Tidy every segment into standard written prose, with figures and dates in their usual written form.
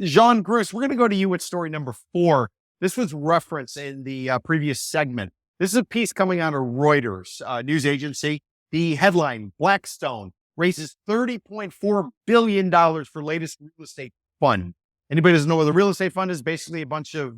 Jean Gruss, we're going to go to you with story number 4. This was referenced in the previous segment. This is a piece coming out of Reuters news agency. The headline: Blackstone raises $30.4 billion for latest real estate fund. Anybody doesn't know what the real estate fund is? Basically a bunch of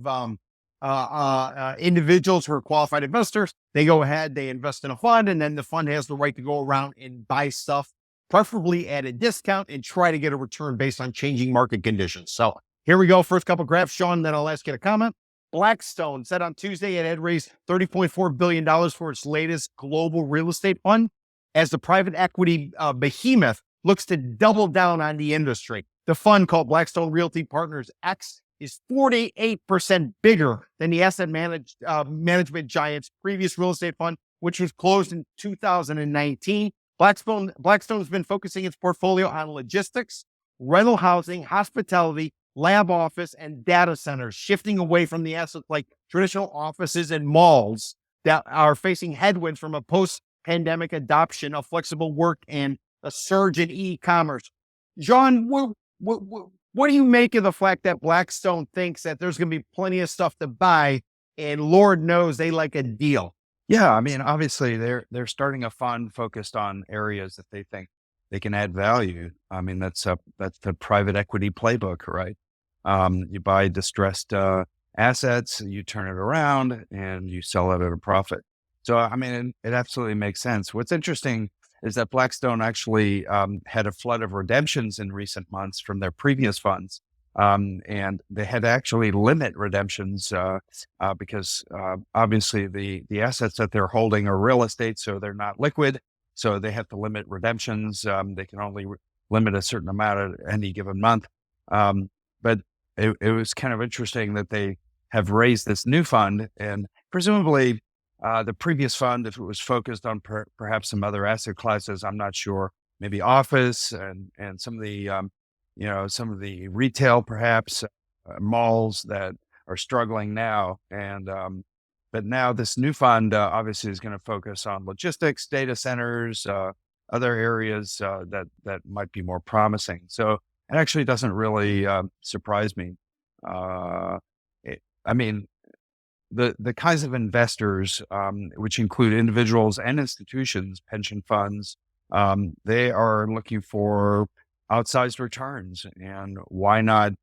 individuals who are qualified investors. They go ahead, they invest in a fund, and then the fund has the right to go around and buy stuff, preferably at a discount, and try to get a return based on changing market conditions. So here we go. First couple graphs, Sean, then I'll ask you to comment. Blackstone said on Tuesday it had raised $30.4 billion for its latest global real estate fund as the private equity behemoth looks to double down on the industry. The fund, called Blackstone Realty Partners X, is 48% bigger than the asset management giant's previous real estate fund, which was closed in 2019. Blackstone's been focusing its portfolio on logistics, rental housing, hospitality, lab office, and data centers, shifting away from the assets like traditional offices and malls that are facing headwinds from a post-pandemic adoption of flexible work and a surge in e-commerce. John, what do you make of the fact that Blackstone thinks that there's going to be plenty of stuff to buy, and Lord knows they like a deal? Yeah, I mean, obviously they're starting a fund focused on areas that they think they can add value. I mean, that's the private equity playbook, right? You buy distressed assets, you turn it around, and you sell it at a profit. So, I mean, it absolutely makes sense. What's interesting is that Blackstone actually had a flood of redemptions in recent months from their previous funds. And they had to actually limit redemptions because obviously the assets that they're holding are real estate, so they're not liquid. So they have to limit redemptions. They can only limit a certain amount at any given month. But it was kind of interesting that they have raised this new fund, and presumably the previous fund, if it was focused on perhaps some other asset classes, I'm not sure, maybe office and some of the some of the retail, perhaps malls that are struggling now. And, but now this new fund obviously is going to focus on logistics, data centers, other areas that might be more promising. So it actually doesn't really surprise me. I mean, the kinds of investors, which include individuals and institutions, pension funds, they are looking for outsized returns, and why not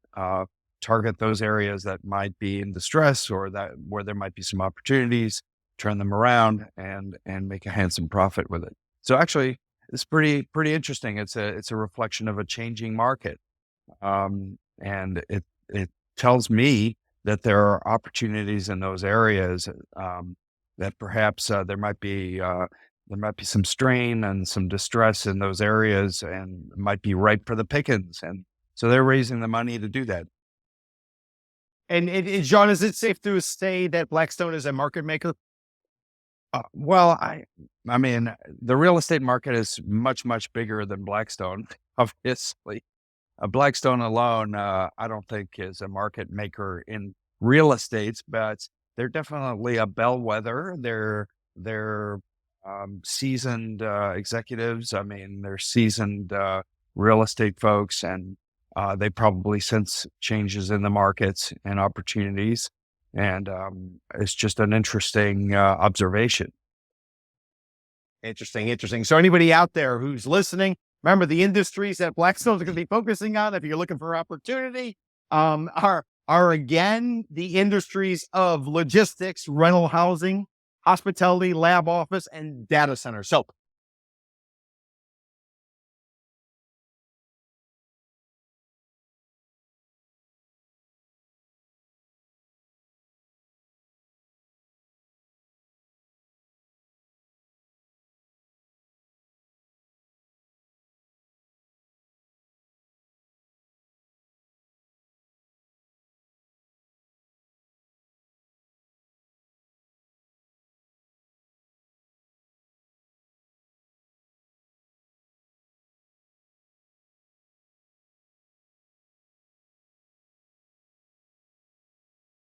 target those areas that might be in distress or that where there might be some opportunities, turn them around and make a handsome profit with it. So actually, it's pretty interesting. It's a reflection of a changing market, and it tells me that there are opportunities in those areas that perhaps there might be some strain and some distress in those areas, and might be ripe for the pickings. And so they're raising the money to do that. And John, is it safe to say that Blackstone is a market maker? Well, I mean, the real estate market is much bigger than Blackstone, obviously. Blackstone alone, I don't think is a market maker in real estate, but they're definitely a bellwether. They're seasoned executives. I mean, they're seasoned real estate folks, and they probably sense changes in the markets and opportunities. And it's just an interesting observation. Interesting. So anybody out there who's listening, remember the industries that Blackstone's going to be focusing on, if you're looking for opportunity, are again the industries of logistics, rental housing, hospitality, lab office, and data centers. So